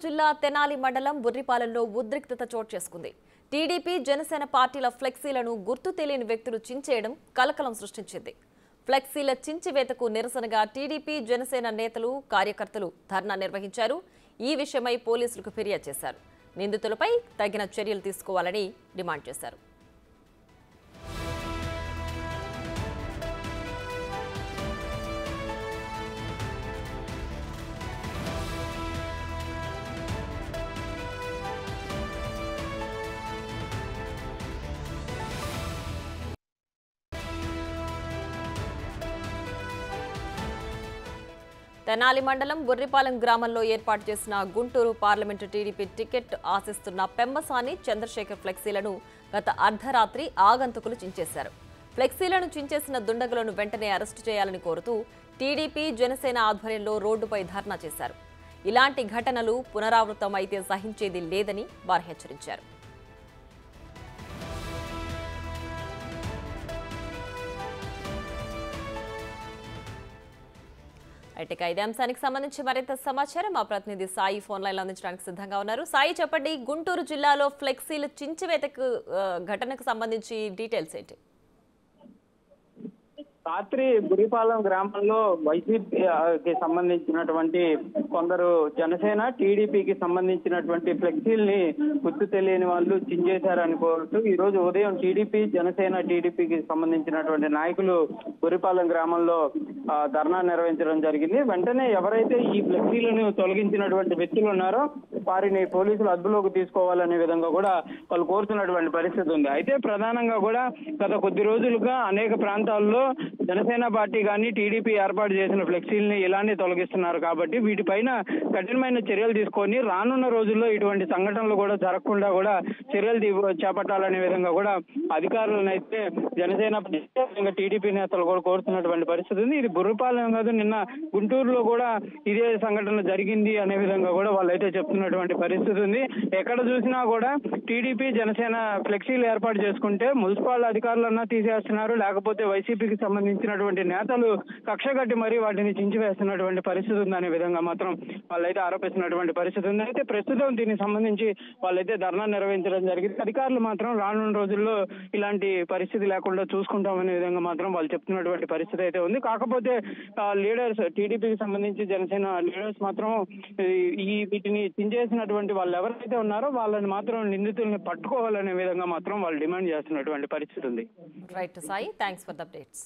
జిల్లా తెనాలి మండలం బుర్రిపాలెంలో ఉద్రిక్తత చోటు చేసుకుంది. టీడీపీ జనసేన పార్టీల ఫ్లెక్సీలను గుర్తు తెలియని వ్యక్తులు చించేయడం కలకలం సృష్టించింది. ఫ్లెక్సీల చించివేతకు నిరసనగా టీడీపీ జనసేన నేతలు కార్యకర్తలు ధర్నా నిర్వహించారు. ఈ విషయమై పోలీసులకు ఫిర్యాదు చేశారు. నిందితులపై తగిన చర్యలు తీసుకోవాలని డిమాండ్ చేశారు. తెనాలి మండలం బుర్రిపాలెం గ్రామంలో ఏర్పాటు చేసిన గుంటూరు పార్లమెంటు టీడీపీ టికెట్ ఆశిస్తున్న పెమ్మసాని చంద్రశేఖర్ ఫ్లెక్సీలను గత అర్ధరాత్రి ఆగంతుకులు చించేశారు. ఫ్లెక్సీలను చించేసిన దుండగులను వెంటనే అరెస్టు చేయాలని కోరుతూ టీడీపీ జనసేన ఆధ్వర్యంలో రోడ్డుపై ధర్నా చేశారు. ఇలాంటి ఘటనలు పునరావృతం అయితే సహించేది లేదని వారు హెచ్చరించారు. ఇక ఇదే అంశానికి సంబంధించి మరింత సమాచారం మా ప్రతినిధి సాయి ఫోన్ లైన్ లో అందించడానికి సిద్ధంగా ఉన్నారు. సాయి, చెప్పండి, గుంటూరు జిల్లాలో ఫ్లెక్సీలు చించివేతకు ఘటనకు సంబంధించి డీటెయిల్స్ ఏంటి? రాత్రి బుర్రిపాలెం గ్రామంలో వైసీపీకి సంబంధించినటువంటి కొందరు జనసేన టీడీపీకి సంబంధించినటువంటి ఫ్లెక్సీల్ని గుర్తు తెలియని వాళ్ళు చించేశారని కోరుతూ ఈ రోజు ఉదయం టీడీపీకి సంబంధించినటువంటి నాయకులు బుర్రిపాలెం గ్రామంలో ధర్నా నిర్వహించడం జరిగింది. వెంటనే ఎవరైతే ఈ ఫ్లెక్సీలను తొలగించినటువంటి వ్యక్తులు ఉన్నారో వారిని పోలీసులు అదుపులోకి తీసుకోవాలనే విధంగా కూడా వాళ్ళు కోరుతున్నటువంటి పరిస్థితి ఉంది. అయితే ప్రధానంగా కూడా గత కొద్ది రోజులుగా అనేక ప్రాంతాల్లో జనసేన పార్టీ కానీ టీడీపీ ఏర్పాటు చేసిన ఫ్లెక్సీలని ఇలానే తొలగిస్తున్నారు. కాబట్టి వీటిపైన కఠినమైన చర్యలు తీసుకొని రానున్న రోజుల్లో ఇటువంటి సంఘటనలు కూడా జరగకుండా కూడా చర్యలు చేపట్టాలనే విధంగా కూడా అధికారులను అయితే జనసేన టీడీపీ నేతలు కూడా కోరుతున్నటువంటి పరిస్థితి ఉంది. ఇది బుర్రిపాలెం కాదు, నిన్న గుంటూరులో కూడా ఇదే సంఘటన జరిగింది అనే విధంగా కూడా వాళ్ళైతే చెప్తున్నటువంటి పరిస్థితి ఉంది. ఎక్కడ చూసినా కూడా టీడీపీ జనసేన ఫ్లెక్సీలు ఏర్పాటు చేసుకుంటే మున్సిపల్ అధికారులన్నా తీసేస్తున్నారు, లేకపోతే వైసీపీకి సంబంధించినటువంటి నేతలు కక్ష కట్టి మరీ వాటిని చించివేస్తున్నటువంటి పరిస్థితి ఉందనే విధంగా మాత్రం వాళ్ళైతే ఆరోపిస్తున్నటువంటి పరిస్థితి ఉంది. అయితే ప్రస్తుతం దీనికి సంబంధించి వాళ్ళైతే ధర్నా నిర్వహించడం జరిగింది. అధికారులు మాత్రం రానున్న రోజుల్లో ఇలాంటి పరిస్థితి లేకుండా చూసుకుంటామనే విధంగా మాత్రం వాళ్ళు చెప్తున్నటువంటి పరిస్థితి అయితే ఉంది. కాకపోతే లీడర్స్ టీడీపీకి సంబంధించి జనసేన లీడర్స్ మాత్రం వీటిని చించేసినటువంటి వాళ్ళు ఎవరైతే ఉన్నారో వాళ్ళని మాత్రం నిందితుల్ని పట్టుకోవాలనే విధంగా మాత్రం వాళ్ళు డిమాండ్ చేస్తున్నటువంటి పరిస్థితి ఉంది. Right Sai, thanks for the updates.